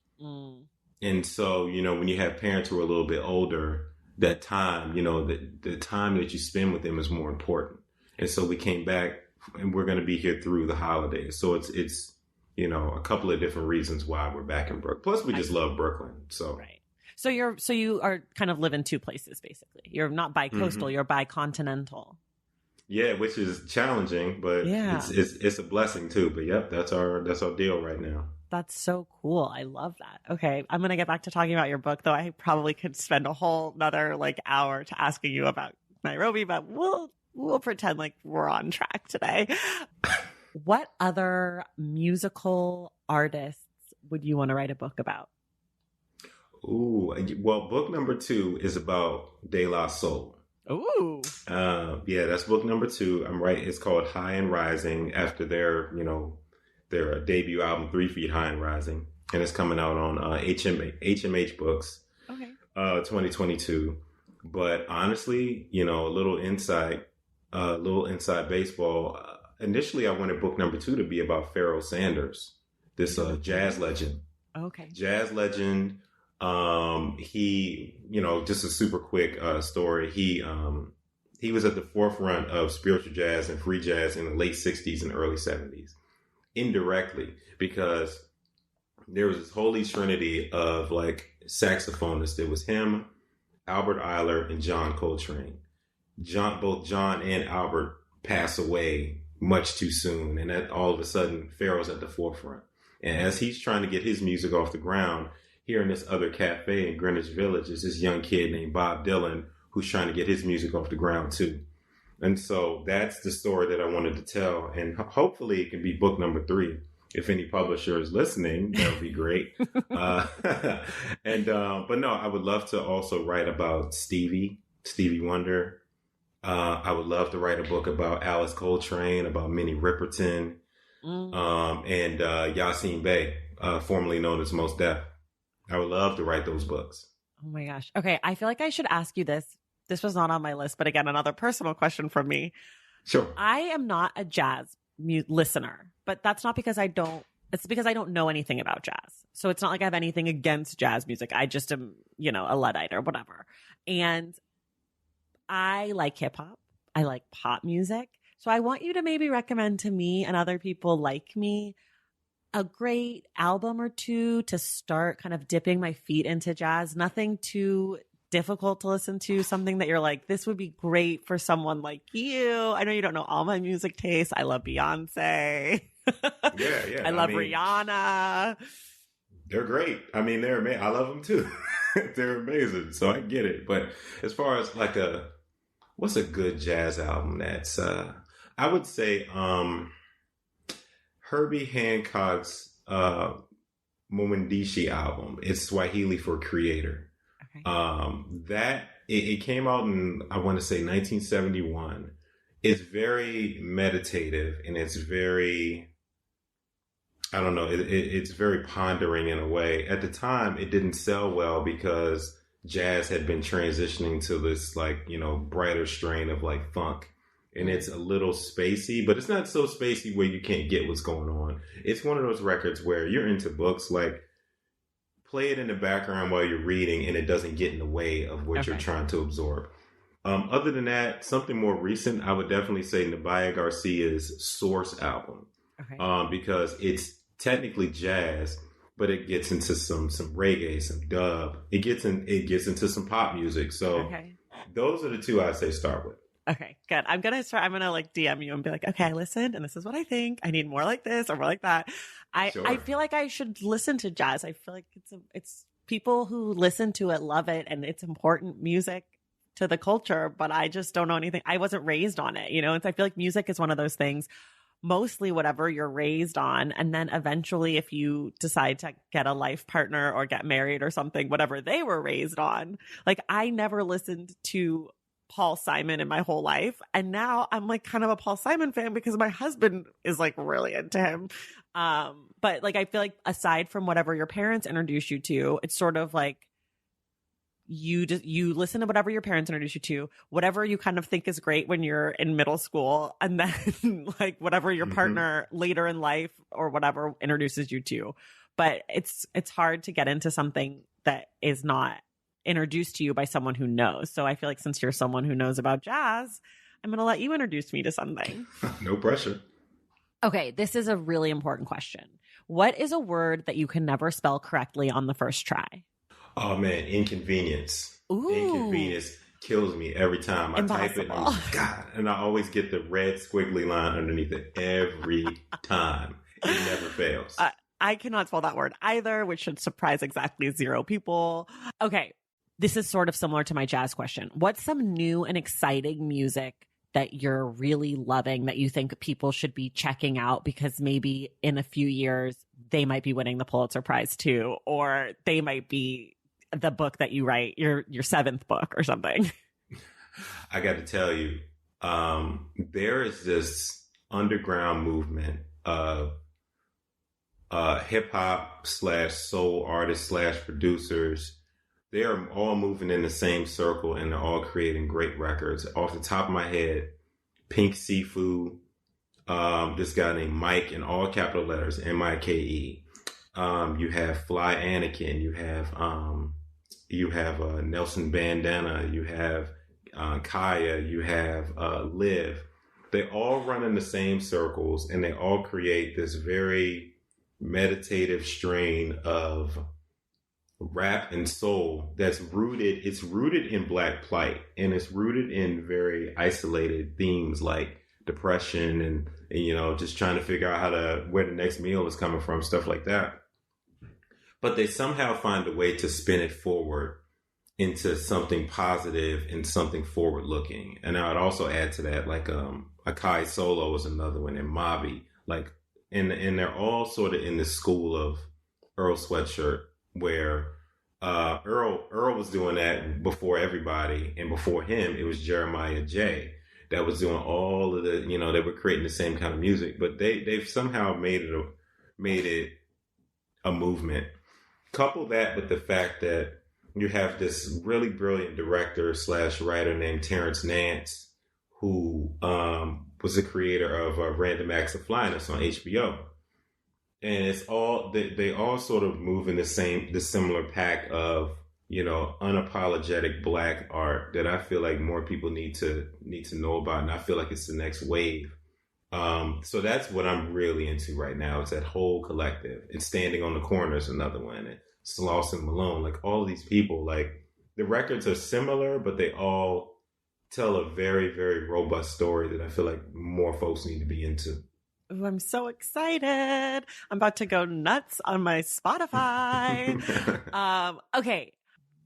Speaker 2: And so, when you have parents who are a little bit older, that time, the time that you spend with them is more important. And so we came back, and we're going to be here through the holidays. So it's a couple of different reasons why we're back in Brooklyn. Plus, we just love Brooklyn. So
Speaker 1: right. So you are kind of live in two places basically. You're not bi-coastal, you're bi-continental.
Speaker 2: Yeah, which is challenging, but it's a blessing too. But yep, that's our deal right now.
Speaker 1: That's so cool. I love that. Okay, I'm going to get back to talking about your book, though I probably could spend a whole another hour to asking you about Nairobi, but we'll pretend like we're on track today. What other musical artists would you want to write a book about?
Speaker 2: Ooh, well, book number 2 is about De La Soul.
Speaker 1: Ooh.
Speaker 2: Yeah, that's book number 2. I'm right. It's called High and Rising after their debut album, 3 Feet High and Rising. And it's coming out on HMH Books, okay. 2022. But honestly, a little inside baseball. Initially, I wanted book number 2 to be about Pharoah Sanders, this jazz legend.
Speaker 1: Okay.
Speaker 2: Jazz legend. He, just a super quick story. He was at the forefront of spiritual jazz and free jazz in the late 60s and early 70s. Indirectly, because there was this holy trinity of saxophonists. There was him, Albert Ayler, and John Coltrane. Both John and Albert pass away much too soon, and that all of a sudden Pharoah's at the forefront. And as he's trying to get his music off the ground, here in this other cafe in Greenwich Village is this young kid named Bob Dylan who's trying to get his music off the ground too. And so that's the story that I wanted to tell. And hopefully it can be book number 3. If any publisher is listening, that would be great. But no, I would love to also write about Stevie Wonder. I would love to write a book about Alice Coltrane, about Minnie Riperton, and Yasin Bey, formerly known as Mos Def. I would love to write those books.
Speaker 1: Oh my gosh. Okay. I feel like I should ask you this. This was not on my list, but again, another personal question from me.
Speaker 2: Sure.
Speaker 1: I am not a jazz listener, but that's not because it's because I don't know anything about jazz. So it's not like I have anything against jazz music. I just am, a Luddite or whatever. And I like hip hop. I like pop music. So I want you to maybe recommend to me and other people like me a great album or two to start kind of dipping my feet into jazz. Nothing too difficult to listen to? Something that you're like, this would be great for someone like you? I know you don't know all my music tastes. I love Beyonce.
Speaker 2: Yeah.
Speaker 1: I love Rihanna.
Speaker 2: They're great. I mean, they're amazing. I love them too. They're amazing. So I get it. But as far as like what's a good jazz album that's, I would say, Herbie Hancock's, Mwandishi album. It's Swahili for Creator. Okay. It came out in, I want to say 1971. It's very meditative and it's very, I don't know, it's very pondering in a way. At the time, it didn't sell well because jazz had been transitioning to this like, brighter strain of like funk. And it's a little spacey, but it's not so spacey where you can't get what's going on. It's one of those records where you're into books, like play it in the background while you're reading and it doesn't get in the way of what you're trying to absorb. Other than that, something more recent, I would definitely say Nubia Garcia's Source album. Because it's technically jazz, but it gets into some reggae, some dub. It gets into some pop music. So those are the two I'd say start with.
Speaker 1: Okay, good. I'm going to like DM you and be like, okay, I listened and this is what I think. I need more like this or more like that. I feel like I should listen to jazz. I feel like it's people who listen to it love it and it's important music to the culture, but I just don't know anything. I wasn't raised on it, and I feel like music is one of those things, mostly whatever you're raised on. And then eventually if you decide to get a life partner or get married or something, whatever they were raised on, like I never listened to Paul Simon in my whole life. And now I'm like kind of a Paul Simon fan because my husband is like really into him. But like, I feel like aside from whatever your parents introduce you to, it's sort of like you listen to whatever your parents introduce you to, whatever you kind of think is great when you're in middle school, and then like whatever your partner later in life or whatever introduces you to. But it's hard to get into something that is not introduced to you by someone who knows. So I feel like since you're someone who knows about jazz, I'm going to let you introduce me to something.
Speaker 2: No pressure.
Speaker 1: Okay, this is a really important question. What is a word that you can never spell correctly on the first try?
Speaker 2: Oh man, inconvenience.
Speaker 1: Ooh.
Speaker 2: Inconvenience kills me every time I type it. And I always get the red squiggly line underneath it every time. It never fails.
Speaker 1: I cannot spell that word either, which should surprise exactly 0 people. Okay, this is sort of similar to my jazz question. What's some new and exciting music that you're really loving that you think people should be checking out because maybe in a few years they might be winning the Pulitzer Prize too, or they might be the book that you write, your 7th book or something?
Speaker 2: I got to tell you, there is this underground movement of hip hop / soul artists / producers. They are all moving in the same circle and they're all creating great records. Off the top of my head, Pink Sifu, this guy named Mike in all capital letters, Mike. You have Fly Anakin. You have Nelson Bandana. You have Kaya. You have Liv. They all run in the same circles and they all create this very meditative strain of rap and soul that's rooted in Black plight, and it's rooted in very isolated themes like depression and just trying to figure out where the next meal is coming from, stuff like that. But they somehow find a way to spin it forward into something positive and something forward looking. And I would also add to that, like Akai Solo is another one, and Mabi, like, and they're all sort of in the school of Earl Sweatshirt, where Earl was doing that before everybody, and before him it was Jeremiah J that was doing all of the, they were creating the same kind of music, but they've somehow made it a movement. Couple that with the fact that you have this really brilliant director / writer named Terrence Nance, who was the creator of Random Acts of Flyness on HBO. And it's all, they all sort of move in the similar pack of, unapologetic Black art that I feel like more people need to know about. And I feel like it's the next wave. So that's what I'm really into right now. It's that whole collective. It's Standing on the Corner is another one. And Sloss and Malone, like all of these people, like the records are similar, but they all tell a very, very robust story that I feel like more folks need to be into.
Speaker 1: Ooh, I'm so excited. I'm about to go nuts on my Spotify. Okay.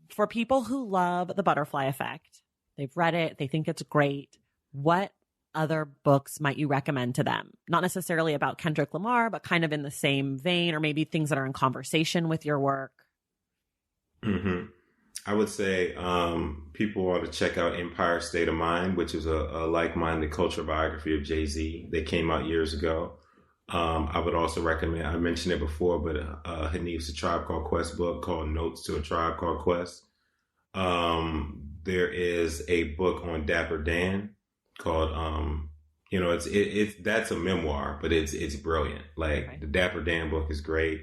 Speaker 1: For people who love The Butterfly Effect, they've read it, they think it's great. What other books might you recommend to them? Not necessarily about Kendrick Lamar, but kind of in the same vein, or maybe things that are in conversation with your work.
Speaker 2: Mm-hmm. I would say people ought to check out Empire State of Mind, which is a like-minded cultural biography of Jay-Z that came out years ago. I would also recommend, I mentioned it before, but Hanif's A Tribe Called Quest book called Notes to a Tribe Called Quest. There is a book on Dapper Dan called, that's a memoir, but it's brilliant. Like okay. The Dapper Dan book is great.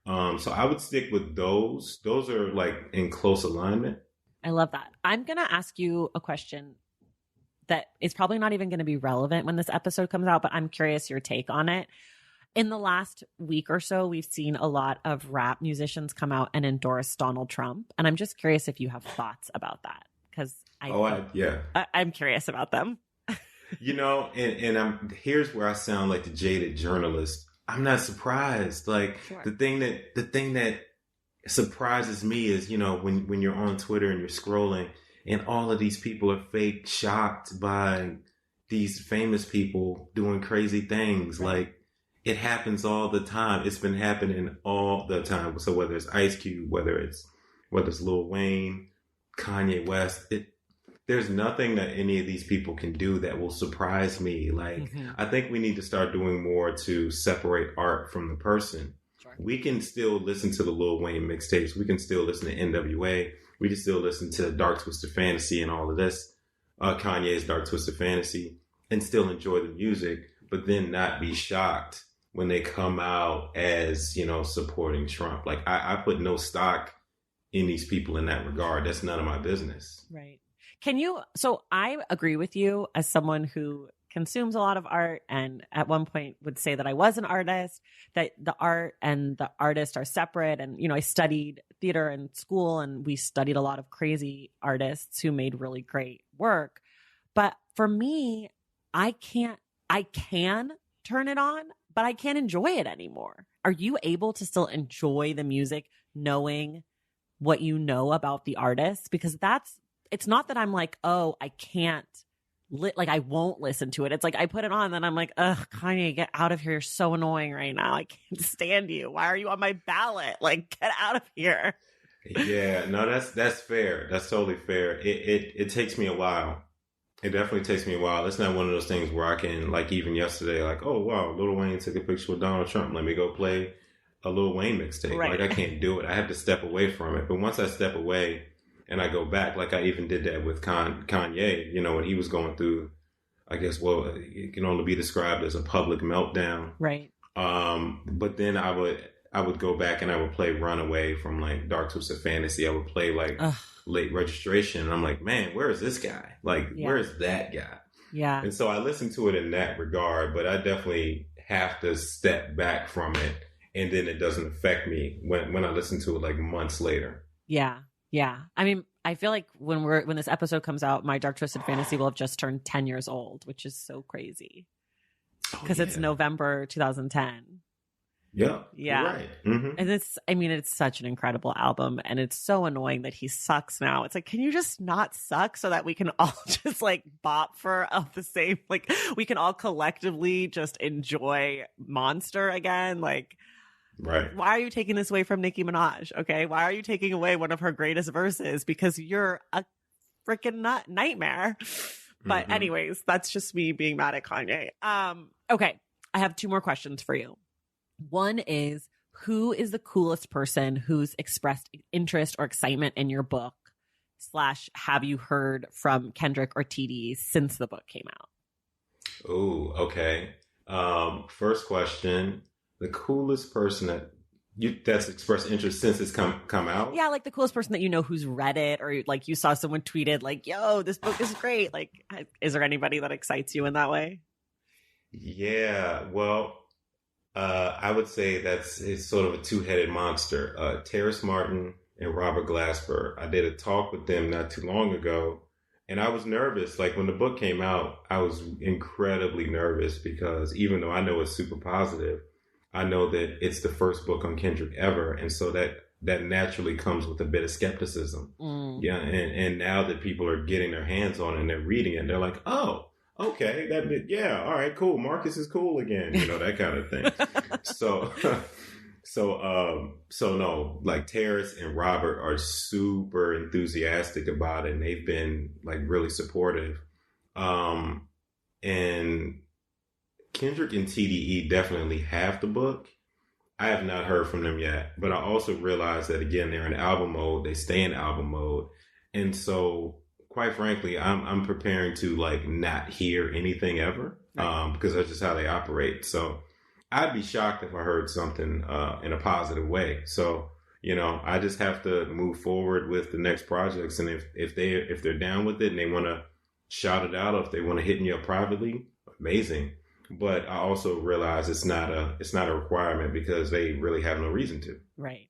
Speaker 2: So I would stick with those. Those are like in close alignment.
Speaker 1: I love that. I'm going to ask you a question that is probably not even going to be relevant when this episode comes out, but I'm curious your take on it. In the last week or so, we've seen a lot of rap musicians come out and endorse Donald Trump. And I'm just curious if you have thoughts about that. Because I'm curious about them.
Speaker 2: And here's where I sound like the jaded journalist. I'm not surprised. Like sure. the thing that surprises me is, when you're on Twitter and you're scrolling and all of these people are fake shocked by these famous people doing crazy things. Right. Like it happens all the time. It's been happening all the time. So whether it's Ice Cube, whether it's Lil Wayne, Kanye West, there's nothing that any of these people can do that will surprise me. Like, I think we need to start doing more to separate art from the person. Sure. We can still listen to the Lil Wayne mixtapes. We can still listen to NWA. We can still listen to Dark Twisted Fantasy and all of this, Kanye's Dark Twisted Fantasy, and still enjoy the music, but then not be shocked when they come out as, supporting Trump. Like, I put no stock in these people in that regard. That's none of my business.
Speaker 1: Right. So I agree with you as someone who consumes a lot of art and at one point would say that I was an artist, that the art and the artist are separate. And, I studied theater in school and we studied a lot of crazy artists who made really great work. But for me, I can turn it on, but I can't enjoy it anymore. Are you able to still enjoy the music knowing what you know about the artist? Because it's not that I'm like, oh, I can't, I won't listen to it. It's like I put it on and then I'm like, ugh, Kanye, get out of here. You're so annoying right now. I can't stand you. Why are you on my ballot? Like, get out of here.
Speaker 2: Yeah, no, that's fair. That's totally fair. It takes me a while. It definitely takes me a while. It's not one of those things where I can, like even yesterday, like, oh, wow, Lil Wayne took a picture with Donald Trump. Let me go play a Lil Wayne mixtape. Right. Like I can't do it. I have to step away from it. But once I step away, and I go back, like I even did that with Kanye, when he was going through, I guess, it can only be described as a public meltdown.
Speaker 1: Right.
Speaker 2: But then I would go back and I would play Runaway from like Dark Twisted Fantasy. I would play like Late Registration. And I'm like, man, where is this guy? Like, where is that guy?
Speaker 1: Yeah.
Speaker 2: And so I listen to it in that regard, but I definitely have to step back from it. And then it doesn't affect me when I listen to it like months later.
Speaker 1: Yeah. Yeah. I mean, I feel like when this episode comes out, my Dark Twisted Fantasy will have just turned 10 years old, which is so crazy. Because it's November 2010.
Speaker 2: Yeah.
Speaker 1: Yeah.
Speaker 2: Right. Mm-hmm.
Speaker 1: And it's such an incredible album. And it's so annoying that he sucks now. It's like, can you just not suck so that we can all just like bop for the same, like we can all collectively just enjoy Monster again? Like,
Speaker 2: right.
Speaker 1: Why are you taking this away from Nicki Minaj? Okay. Why are you taking away one of her greatest verses? Because you're a freaking nightmare. But anyways, that's just me being mad at Kanye. Okay. I have two more questions for you. One is, who is the coolest person who's expressed interest or excitement in your book / have you heard from Kendrick or TD since the book came out?
Speaker 2: Oh, okay. First question. The coolest person that's expressed interest since it's come out?
Speaker 1: Yeah, like the coolest person that who's read it, or like you saw someone tweeted like, yo, this book is great. Like, is there anybody that excites you in that way?
Speaker 2: Yeah, well, I would say it's sort of a two-headed monster. Terrace Martin and Robert Glasper. I did a talk with them not too long ago, and I was nervous. Like when the book came out, I was incredibly nervous because even though I know it's super positive, I know that it's the first book on Kendrick ever. And so that naturally comes with a bit of skepticism. Yeah. And now that people are getting their hands on it and they're reading it, they're like, oh, okay, yeah, all right, cool. Marcus is cool again, that kind of thing. So no, like Terrace and Robert are super enthusiastic about it, and they've been like really supportive. And Kendrick and TDE definitely have the book. I have not heard from them yet, but I also realize that again, they're in album mode. They stay in album mode. And so quite frankly, I'm preparing to like not hear anything ever, because that's just how they operate. So I'd be shocked if I heard something, in a positive way. So, I just have to move forward with the next projects. And if they're down with it and they want to shout it out, or if they want to hit me up privately, amazing. But I also realize it's not a requirement because they really have no reason to.
Speaker 1: Right.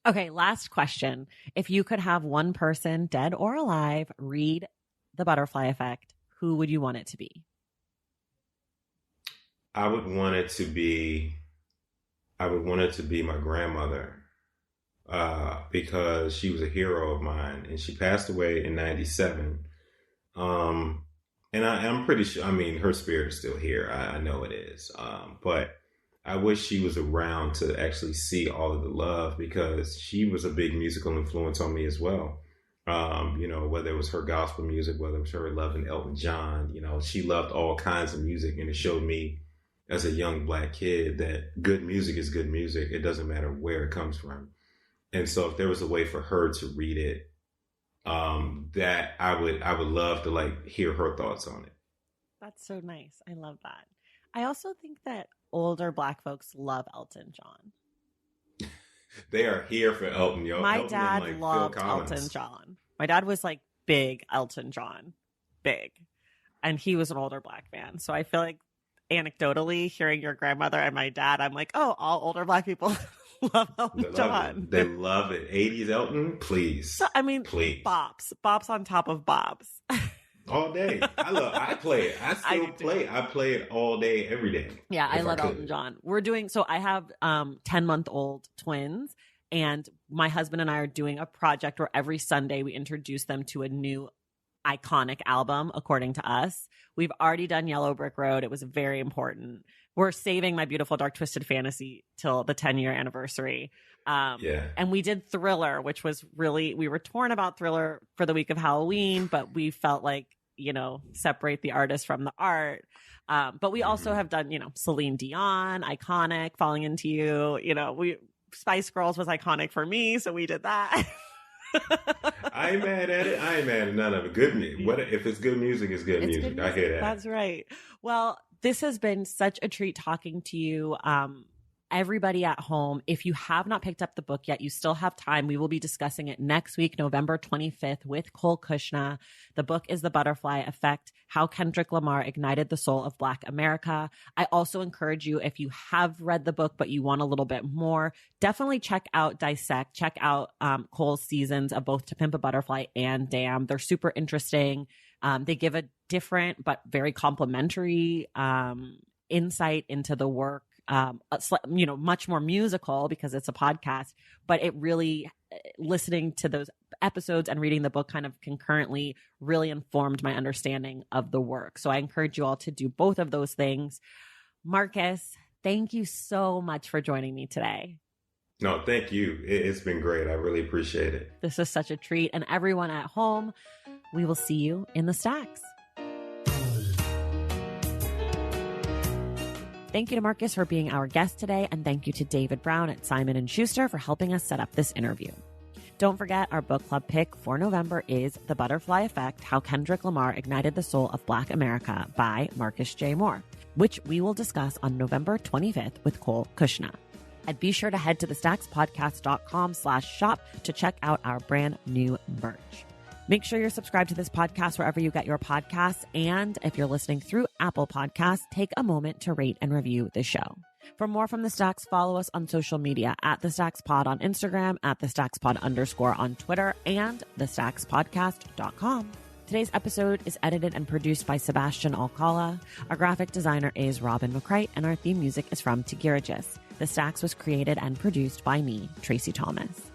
Speaker 1: Okay. Last question. If you could have one person, dead or alive, read The Butterfly Effect, who would you want it to be?
Speaker 2: I would want it to be my grandmother, because she was a hero of mine and she passed away in 1997. And I'm pretty sure, her spirit is still here. I know it is. But I wish she was around to actually see all of the love, because she was a big musical influence on me as well. Whether it was her gospel music, whether it was her loving Elton John, she loved all kinds of music, and it showed me as a young Black kid that good music is good music. It doesn't matter where it comes from. And so if there was a way for her to read it, that I would love to like hear her thoughts on it.
Speaker 1: That's so nice. I love that. I also think that older Black folks love Elton John.
Speaker 2: They are here for Elton.
Speaker 1: My dad loved Elton John. My dad was like big Elton John, big, and he was an older Black man. So I feel like anecdotally hearing your grandmother and my dad, I'm like, oh, all older Black people love Elton John.
Speaker 2: They love it. 80s Elton, please.
Speaker 1: So, please. Bops on top of bobs.
Speaker 2: All day. I play it. I play it all day, every day.
Speaker 1: Yeah, I love Elton John. I have 10-month-old twins, and my husband and I are doing a project where every Sunday we introduce them to a new iconic album, according to us. We've already done Yellow Brick Road. It was very important. We're saving My Beautiful Dark Twisted Fantasy till the 10-year anniversary. And we did Thriller, which was really, we were torn about Thriller for the week of Halloween, but we felt like, separate the artist from the art. But we also have done, Celine Dion, iconic, Falling Into You, Spice Girls was iconic for me. So we did that.
Speaker 2: I ain't mad at it. I ain't mad at none of it. Good music. If it's good music, it's good music. I hear that.
Speaker 1: That's right. Well, this has been such a treat talking to you. Everybody at home, if you have not picked up the book yet, you still have time. We will be discussing it next week, November 25th, with Cole Kushna. The book is The Butterfly Effect: How Kendrick Lamar Ignited the Soul of Black America. I also encourage you, if you have read the book but you want a little bit more, definitely check out Dissect. Check out Cole's seasons of both To Pimp a Butterfly and Damn. They're super interesting. They give a different but very complimentary insight into the work. Much more musical because it's a podcast, but it really, listening to those episodes and reading the book kind of concurrently really informed my understanding of the work. So I encourage you all to do both of those things. Marcus, thank you so much for joining me today.
Speaker 2: No, thank you. It's been great. I really appreciate it.
Speaker 1: This is such a treat. And everyone at home, we will see you in the stacks. Thank you to Marcus for being our guest today, and thank you to David Brown at Simon & Schuster for helping us set up this interview. Don't forget, our book club pick for November is The Butterfly Effect: How Kendrick Lamar Ignited the Soul of Black America by Marcus J. Moore, which we will discuss on November 25th with Cole Kushna. And be sure to head to thestackspodcast.com/shop to check out our brand new merch. Make sure you're subscribed to this podcast wherever you get your podcasts. And if you're listening through Apple Podcasts, take a moment to rate and review the show. For more from The Stacks, follow us on social media at The Stacks Pod on Instagram, at The Stacks Pod _ on Twitter, and thestackspodcast.com. Today's episode is edited and produced by Sebastian Alcala. Our graphic designer is Robin McCrite, and our theme music is from Tigirigis. The Stacks was created and produced by me, Tracy Thomas.